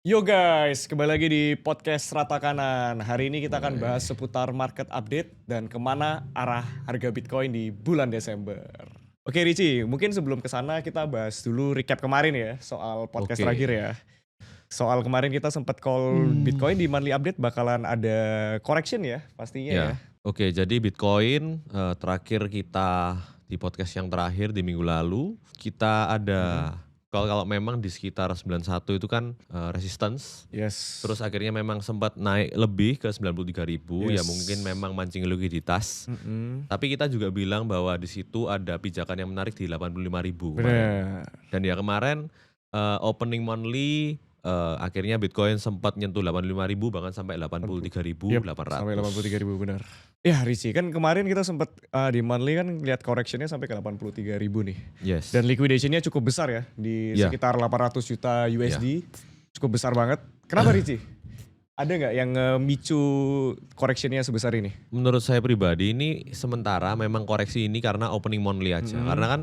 Yo guys, kembali lagi di podcast Rata Kanan. Hari ini kita akan bahas seputar market update dan kemana arah harga Bitcoin di bulan Desember. Oke Ricci, mungkin sebelum ke sana kita bahas dulu recap kemarin ya soal podcast Oke. terakhir ya. Soal kemarin kita sempat call Mmm. Bitcoin di monthly update bakalan ada correction ya pastinya ya. Ya, oke, jadi Bitcoin, terakhir kita di podcast yang terakhir di minggu lalu, kita Mhm. ada kalau memang di sekitar 91 itu kan, resistance, Yes. terus akhirnya memang sempat naik lebih ke 93.000, ya mungkin Yes. memang mancing likuiditas. Mhm. Tapi kita juga bilang bahwa di situ ada pijakan yang menarik di 85.000 kemarin. Bener. Dan ya kemarin, opening monthly, akhirnya Bitcoin sempat nyentuh 85.000 bahkan sampai Yap, sampai 83.800. 83.000 benar. Ya Ricci, kan kemarin kita sempat di monthly kan lihat correctionnya sampai ke 83.000 nih. Yes. Dan liquidationnya cukup besar ya di Ya. sekitar 800 juta Ya. USD. Cukup besar banget. Kenapa Ricci? Ada nggak yang memicu correctionnya sebesar ini? Menurut saya pribadi ini sementara memang koreksi ini karena opening monthly aja. Mhm. Karena kan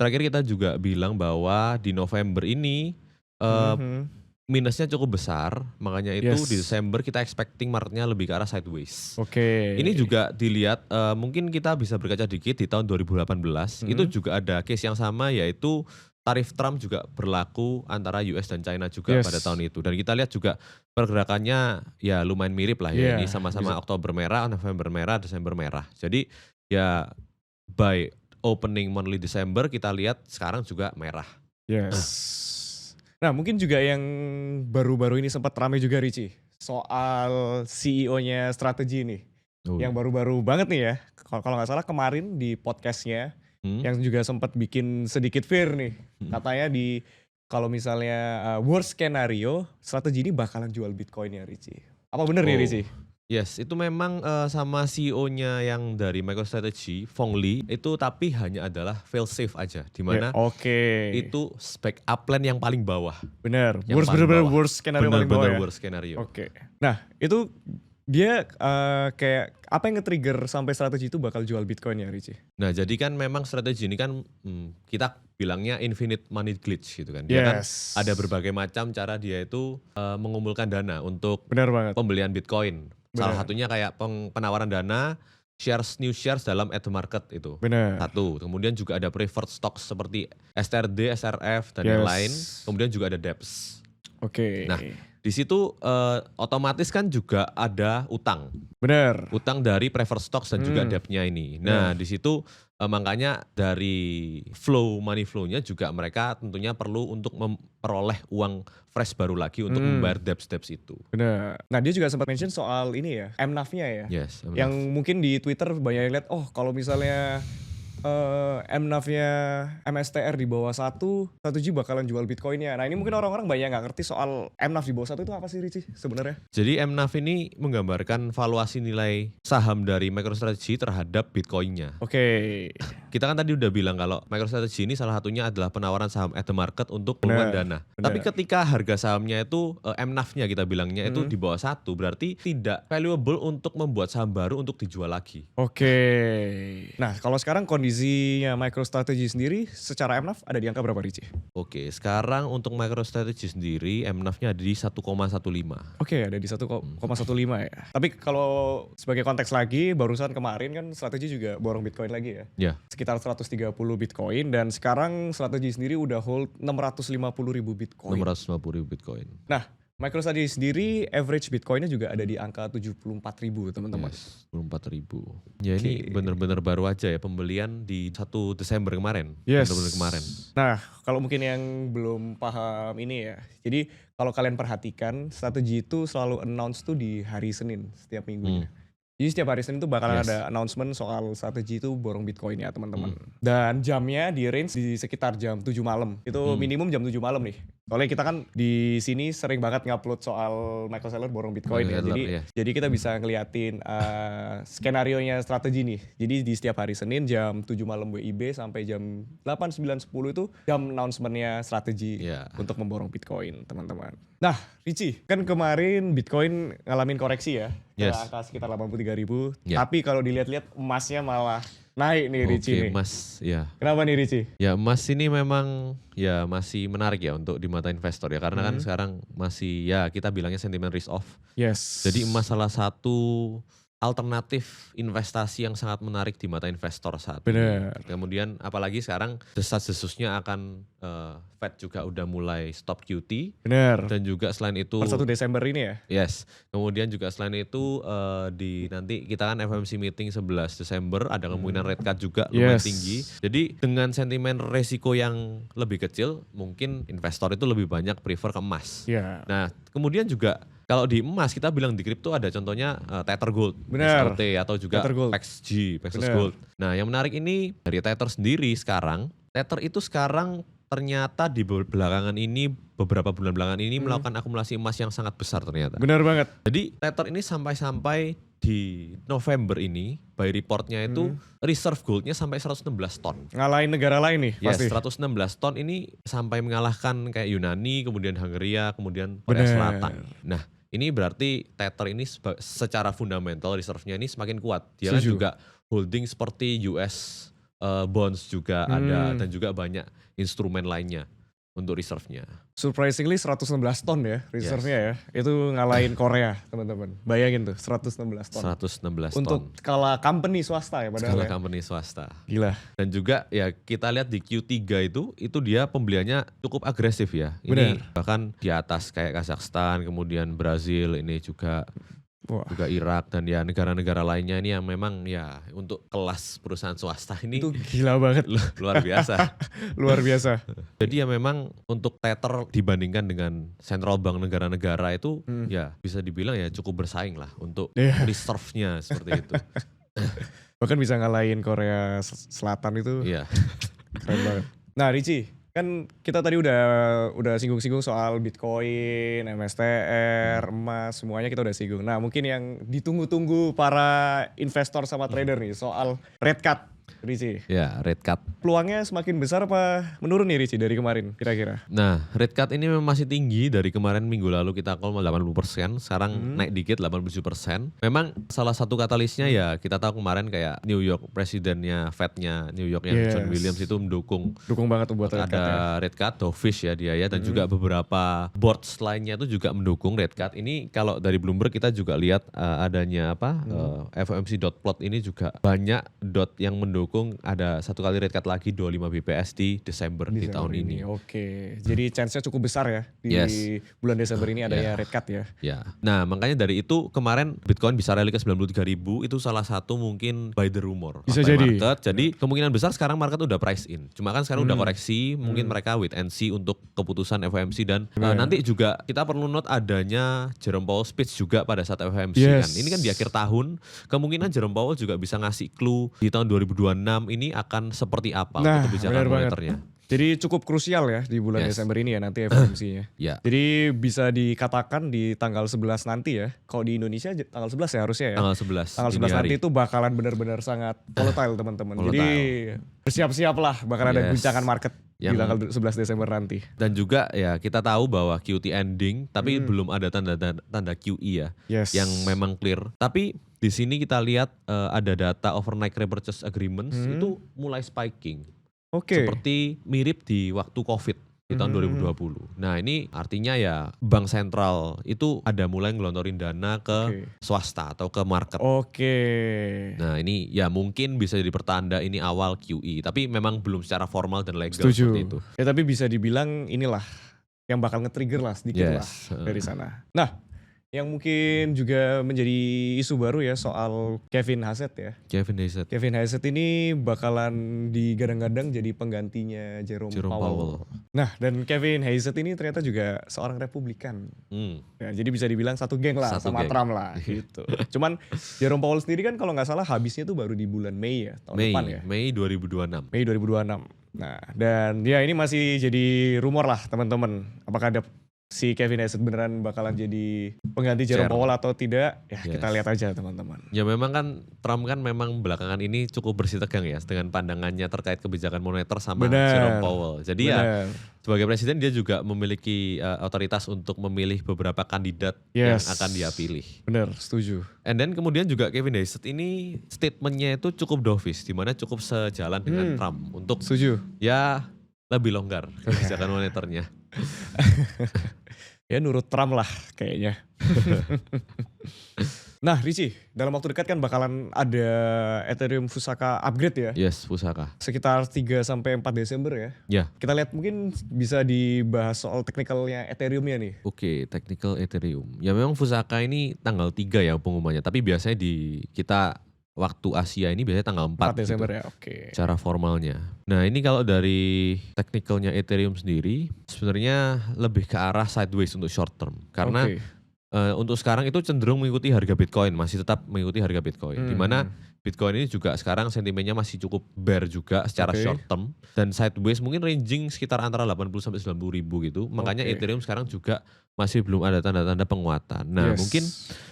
terakhir kita juga bilang bahwa di November ini Mhm. minusnya cukup besar, makanya itu Yes. di Desember kita expecting marketnya lebih ke arah sideways. Oke. Ini juga dilihat, mungkin kita bisa berkaca dikit di tahun 2018, itu Mhm. juga ada case yang sama, yaitu tarif Trump juga berlaku antara US dan China juga pada Yes. tahun itu. Dan kita lihat juga pergerakannya ya lumayan mirip lah ya, ini Iya, sama-sama bisa. Oktober merah, November merah, Desember merah. Jadi ya by opening monthly Desember kita lihat sekarang juga merah. Yes. Nah mungkin juga yang baru-baru ini sempat ramai juga Ricci. Soal CEO-nya strategi nih. Oh Yang ya. baru-baru banget nih ya. Kalau nggak salah kemarin di podcastnya Hmm? yang juga sempat bikin sedikit fear nih. Hmm. Katanya kalau misalnya worst scenario strategi ini bakalan jual Bitcoin ya Ricci. Apa bener nih Oh. Ricci? Yes, itu memang, sama CEO-nya yang dari MicroStrategy, Phong Lee, itu tapi hanya adalah fail safe aja, di Ya, mana oke. itu backup plan yang paling bawah, Bener. yang paling Bener-bener bawah. worst skenario paling bawah Bener-bener ya. worst scenario. Oke. Nah itu dia kayak apa yang nge-trigger sampai strategi itu bakal jual Bitcoin ya Ricci? Nah, jadi kan memang strategi ini kan, kita bilangnya infinite money glitch gitu kan. Dia kan Yes. ada berbagai macam cara dia itu, mengumpulkan dana untuk Bener banget. pembelian Bitcoin. Salah Bener. satunya kayak penawaran dana, new shares dalam at the market itu. Bener. Satu, kemudian juga ada preferred stocks seperti STRD, SRF dan yang lain. Yes. Kemudian juga ada DEPS. Oke. Nah, di situ otomatis kan juga ada utang. Bener. Utang dari preferred stocks dan juga debt-nya ini. Nah, Bener. di situ makanya dari money flow-nya juga mereka tentunya perlu untuk memperoleh uang fresh baru lagi untuk membayar debts itu. Bener. Nah dia juga sempat mention soal ini ya, MNAV-nya ya. Yes, Yang mungkin di Twitter banyak yang lihat, oh kalau misalnya MNAV-nya MSTR di bawah 1G bakalan jual Bitcoin-nya. Nah ini mungkin orang-orang banyak nggak ngerti soal MNAV di bawah 1 itu apa sih Ricci sebenarnya? Jadi MNAV ini menggambarkan valuasi nilai saham dari MicroStrategy terhadap Bitcoin-nya. Oke. Kita kan tadi udah bilang kalau MicroStrategy ini salah satunya adalah penawaran saham at the market untuk pengeluaran dana. Tapi ketika harga sahamnya itu MNAV-nya kita bilangnya itu di bawah 1, berarti tidak valuable untuk membuat saham baru untuk dijual lagi. Oke. Nah kalau sekarang kondisinya MicroStrategy sendiri secara MNAV ada di angka berapa Ricci? Oke, sekarang untuk MicroStrategy sendiri MNAV-nya ada di 1,15. Oke, ada di 1,15 ya. Tapi kalau sebagai konteks lagi, barusan kemarin kan strategi juga borong Bitcoin lagi ya. Ya. Sekitar 130 Bitcoin dan sekarang strategi sendiri udah hold 650.000 Bitcoin. 650.000 Bitcoin. Nah, MicroStrategy sendiri average Bitcoinnya juga ada di angka 74.000 teman-teman. Yes, 24.000. Ya ini bener-bener baru aja ya pembelian di 1 Desember kemarin. Yes. Bener-bener kemarin. Nah, kalau mungkin yang belum paham ini ya. Jadi kalau kalian perhatikan strategi itu selalu announce tuh di hari Senin setiap minggunya. Jadi setiap hari Senin tuh bakalan ada announcement soal strategi itu borong Bitcoin ya teman-teman. Dan jamnya di range di sekitar jam 7 malam. Itu minimum jam 7 malam nih. Soalnya kita kan di sini sering banget ngupload soal Michael Saylor borong Bitcoin ya. Jadi kita bisa ngeliatin skenario-nya strategi nih. Jadi di setiap hari Senin jam 7 malam WIB sampai jam 8, 9, 10 itu jam announcement-nya strategi untuk memborong Bitcoin teman-teman. Nah Ricci, kan kemarin Bitcoin ngalamin koreksi ya. ke Yes. angka sekitar 83.000. Ya. Tapi kalau dilihat-lihat emasnya malah naik nih Ricci Oke, nih. emas ya. Kenapa nih Ricci? Ya emas ini memang ya masih menarik ya untuk di mata investor ya karena kan sekarang masih ya kita bilangnya sentimen risk off. Yes. Jadi emas salah satu alternatif investasi yang sangat menarik di mata investor saat Bener. ini. Kemudian apalagi sekarang desas-desusnya akan Fed juga udah mulai stop QT Bener. dan juga selain itu Per 1 Desember ini ya. yes. Kemudian juga selain itu di nanti kita kan FOMC meeting 11 Desember ada kemungkinan rate cut juga lumayan Yes. tinggi. Jadi dengan sentimen resiko yang lebih kecil mungkin investor itu lebih banyak prefer ke emas. Ya. Nah, kemudian juga kalau di emas kita bilang di kripto ada contohnya Tether Gold, Benar. XLT atau juga Tether Gold. PEXG, Paxos Benar. Gold. Nah, yang menarik ini dari Tether sendiri sekarang, Tether itu sekarang ternyata di belakangan ini beberapa bulan belakangan ini melakukan akumulasi emas yang sangat besar ternyata. Bener banget. Jadi Tether ini sampai di November ini by reportnya itu reserve goldnya sampai 116 ton. Ngalahin negara lain nih Yes, pasti. 116 ton ini sampai mengalahkan kayak Yunani, kemudian Hungaria, kemudian Korea Bener. Selatan. Nah, ini berarti Tether ini secara fundamental reserve-nya ini semakin kuat. Dia kan Setuju. juga holding seperti US bonds juga ada dan juga banyak instrumen lainnya untuk reserve-nya. Surprisingly 116 ton ya reserve-nya ya. Itu ngalahin Korea teman-teman. Bayangin tuh 116 ton. 116 Untuk ton. skala company swasta ya padahal Skala ya. company swasta. Gila. Dan juga ya kita lihat di Q3 itu dia pembeliannya cukup agresif ya. Benar. Ini bahkan di atas kayak Kazakhstan, kemudian Brazil, ini juga Wah. Irak dan ya negara-negara lainnya ini yang memang ya untuk kelas perusahaan swasta ini Itu gila banget. luar biasa. Luar biasa. Jadi ya memang untuk Tether dibandingkan dengan central bank negara-negara itu ya bisa dibilang ya cukup bersaing lah untuk Iya. reserve-nya seperti itu. Bahkan bisa ngalahin Korea Selatan itu Iya. keren banget. Nah Ricci, kan kita tadi udah singgung-singgung soal Bitcoin, MSTR, emas, semuanya kita udah singgung. Nah mungkin yang ditunggu-tunggu para investor sama trader nih soal rate cut, Ricci. Ya, rate cut. Peluangnya semakin besar apa menurun nih Ricci dari kemarin kira-kira? Nah, rate cut ini memang masih tinggi dari kemarin minggu lalu kita call 80%, sekarang naik dikit 87%. Memang salah satu katalisnya ya kita tahu kemarin kayak New York presidennya Fed-nya New York yang Yes. John Williams itu mendukung Dukung banget tuh buat rate cut ya. ada rate cut, dovish ya dia ya dan juga beberapa boards lainnya itu juga mendukung rate cut. Ini kalau dari Bloomberg kita juga lihat adanya apa FOMC.plot ini juga banyak dot yang mendukung ada satu kali rate cut lagi 25 BPS di Desember di tahun ini. Oke, jadi chance-nya cukup besar ya di Yes. bulan Desember ini adanya rate cut ya. Ya, nah makanya dari itu kemarin Bitcoin bisa rally ke 93.000 itu salah satu mungkin by the rumor. Bisa of the jadi. Market. Jadi kemungkinan besar sekarang market udah price in. Cuma kan sekarang udah koreksi, mungkin mereka wait and see untuk keputusan FOMC dan nanti juga kita perlu note adanya Jerome Powell speech juga pada saat FOMC Yes. kan. Ini kan di akhir tahun, kemungkinan Jerome Powell juga bisa ngasih clue di tahun 2026 ini akan seperti apa Nah, untuk kebijakan benar banget. moneternya. Jadi cukup krusial ya di bulan Yes. Desember ini ya nanti FOMC-nya. Ya. Jadi bisa dikatakan di tanggal 11 nanti ya. Kalau di Indonesia tanggal 11 ya harusnya ya. Tanggal 11. Tanggal dini 11 hari. nanti itu bakalan benar-benar sangat volatile teman-teman. Jadi Volatile. bersiap-siap lah bakal ada Yes. guncangan market di Yang- tanggal 11 Desember nanti. Dan juga ya kita tahu bahwa QT ending tapi belum ada tanda QE ya Yes. yang memang clear. Tapi di sini kita lihat ada data overnight repurchase agreements itu mulai spiking. Oke. Seperti mirip di waktu Covid di tahun 2020. Nah, ini artinya ya bank sentral itu ada mulai ngelontorin dana ke Oke. swasta atau ke market. Oke. Nah, ini ya mungkin bisa jadi pertanda ini awal QE, tapi memang belum secara formal dan legal Setuju. seperti itu. Ya tapi bisa dibilang inilah yang bakal nge-trigger lah sedikit lah Yes. dari sana. Nah, yang mungkin juga menjadi isu baru ya soal Kevin Hassett ya. Kevin Hassett. Kevin Hassett ini bakalan digadang-gadang jadi penggantinya Jerome Powell. Nah, dan Kevin Hassett ini ternyata juga seorang Republikan. Hmm. Ya, jadi bisa dibilang satu geng lah Satu sama geng. Trump lah gitu. Cuman Jerome Powell sendiri kan kalau nggak salah habisnya tuh baru di bulan Mei ya tahun depan ya. Mei 2026. Mei 2026. Nah, dan ya ini masih jadi rumor lah teman-teman. Apakah ada si Kevin Hassett beneran bakalan jadi pengganti Jerome Chair. Powell atau tidak, ya Yes. kita lihat aja teman-teman. Ya memang kan Trump kan memang belakangan ini cukup bersih tegang ya dengan pandangannya terkait kebijakan moneter sama Jerome Powell. Jadi ya sebagai presiden dia juga memiliki otoritas untuk memilih beberapa kandidat yang akan dia pilih. Bener, setuju. And then kemudian juga Kevin Hassett ini statementnya itu cukup dovish, di mana cukup sejalan dengan Trump untuk Setuju. ya lebih longgar kebijakan moneternya. Ya nurut Trump lah kayaknya. Nah Richie, dalam waktu dekat kan bakalan ada Ethereum Fusaka upgrade ya. Yes, Fusaka. Sekitar 3-4 Desember ya. Ya. Kita lihat mungkin bisa dibahas soal teknikalnya Ethereum-nya nih. Oke, technical Ethereum. Ya memang Fusaka ini tanggal 3 ya pengumumannya, tapi biasanya di kita waktu Asia ini biasanya tanggal 4 Desember gitu, ya, oke. Cara formalnya. Nah ini kalau dari technicalnya Ethereum sendiri, sebenarnya lebih ke arah sideways untuk short term. Karena untuk sekarang itu cenderung mengikuti harga Bitcoin, masih tetap mengikuti harga Bitcoin. Dimana Bitcoin ini juga sekarang sentimennya masih cukup bear juga secara short term. Dan sideways mungkin ranging sekitar antara 80-90 ribu gitu. Makanya Ethereum sekarang juga masih belum ada tanda-tanda penguatan. Nah mungkin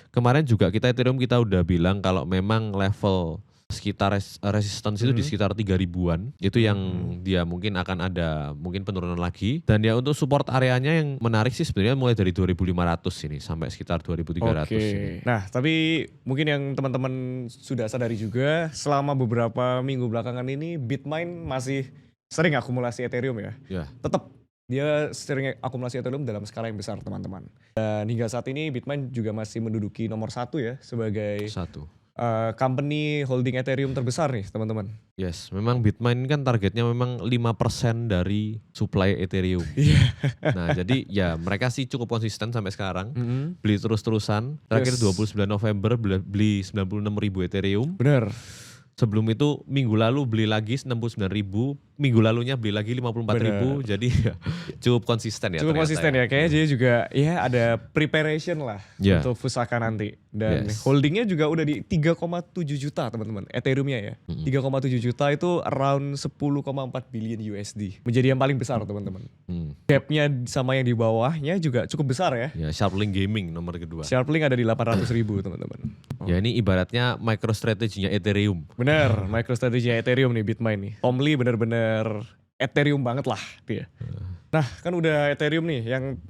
kemarin juga Ethereum kita udah bilang kalau memang level sekitar resistance itu di sekitar 3.000-an. Itu yang dia mungkin akan ada mungkin penurunan lagi. Dan ya untuk support areanya yang menarik sih sebenarnya mulai dari 2.500 ini sampai sekitar 2.300 ini. Nah tapi mungkin yang teman-teman sudah sadari juga selama beberapa minggu belakangan ini Bitmain masih sering akumulasi Ethereum ya. Tetap dia sering akumulasi Ethereum dalam skala yang besar teman-teman. Dan hingga saat ini Bitmain juga masih menduduki nomor 1 ya sebagai company holding Ethereum terbesar nih teman-teman. Yes, memang Bitmain kan targetnya memang 5% dari supply Ethereum. Nah jadi ya mereka sih cukup konsisten sampai sekarang. Beli terus-terusan. Terakhir 29 November beli 96.000 Ethereum. Bener. Sebelum itu minggu lalu beli lagi 69.000, minggu lalunya beli lagi 54.000, jadi ya cukup konsisten ya. Cukup konsisten ya, kayaknya dia juga ya ada preparation lah untuk Fusaka nanti. Dan holdingnya juga udah di 3,7 juta teman-teman, Ethereumnya ya. 3,7 juta itu around 10,4 billion USD. Menjadi yang paling besar teman-teman. Gapnya sama yang di bawahnya juga cukup besar ya. Ya Sharplink Gaming nomor kedua. Sharplink ada di 800.000 teman-teman. Ya ini ibaratnya microstrategy-nya Ethereum. Bener, MicroStrategy Ethereum nih Bitmain nih. Tom Lee bener-bener Ethereum banget lah dia. Nah kan udah Ethereum nih yang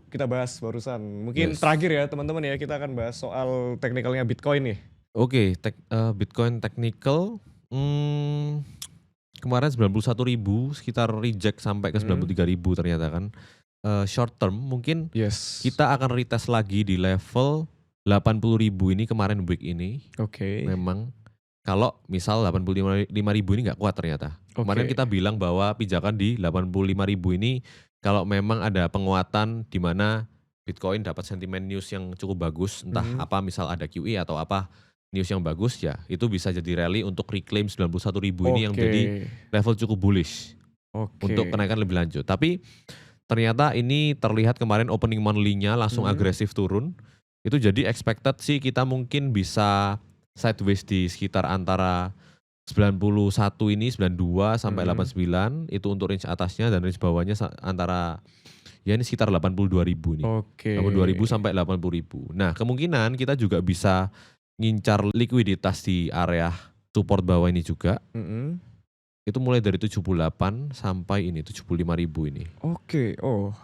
kita bahas barusan. Mungkin terakhir ya teman-teman ya, kita akan bahas soal teknikalnya Bitcoin nih. Oke, Bitcoin technical kemarin 91.000, sekitar reject sampai ke 93.000 ternyata kan. Short term mungkin kita akan retest lagi di level 80.000 ini kemarin week ini. Memang kalau misal 85.000 ini nggak kuat ternyata. Kemarin kita bilang bahwa pijakan di 85.000 ini kalau memang ada penguatan di mana Bitcoin dapat sentimen news yang cukup bagus, entah apa misal ada QE atau apa news yang bagus ya, itu bisa jadi rally untuk reclaim 91.000 ini yang jadi level cukup bullish untuk kenaikan lebih lanjut. Tapi ternyata ini terlihat kemarin opening monthly-nya langsung agresif turun. Itu jadi expected sih kita mungkin bisa sideways di sekitar antara 91 ini, 92 sampai 89 itu untuk range atasnya, dan range bawahnya antara ya ini sekitar 82.000 nih. 82.000 sampai 80.000. Nah, kemungkinan kita juga bisa ngincar likuiditas di area support bawah ini juga. Itu mulai dari 78 sampai ini 75.000 ini.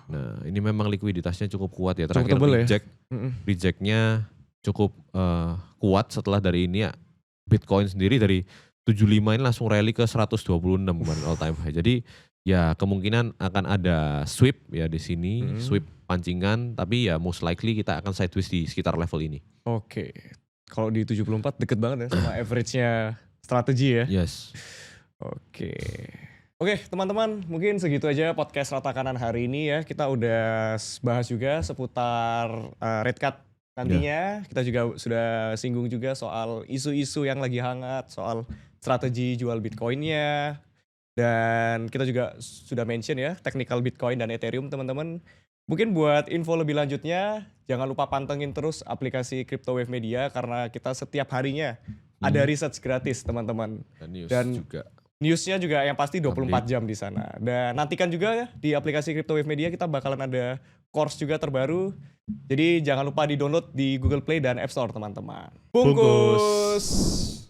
Nah, ini memang likuiditasnya cukup kuat ya. Terakhir rejectnya cukup kuat. Setelah dari ini ya Bitcoin sendiri dari 75 ini langsung rally ke 126 kemarin all time high. Jadi ya kemungkinan akan ada sweep ya di sini, sweep pancingan, tapi ya most likely kita akan sideways di sekitar level ini. Kalau di 74 deket banget ya sama average-nya strategi ya. Oke, teman-teman, mungkin segitu aja podcast Rata Kanan hari ini ya. Kita udah bahas juga seputar rate cut nantinya. Kita juga sudah singgung juga soal isu-isu yang lagi hangat, soal strategi jual Bitcoin-nya. Dan kita juga sudah mention ya, technical Bitcoin dan Ethereum teman-teman. Mungkin buat info lebih lanjutnya, jangan lupa pantengin terus aplikasi Crypto Wave Media karena kita setiap harinya ada research gratis teman-teman. Dan news dan juga. Newsnya juga yang pasti 24 jam di sana. Dan nantikan juga di aplikasi Crypto Wave Media kita bakalan ada course juga terbaru. Jadi jangan lupa di-download di Google Play dan App Store teman-teman. Bungkus!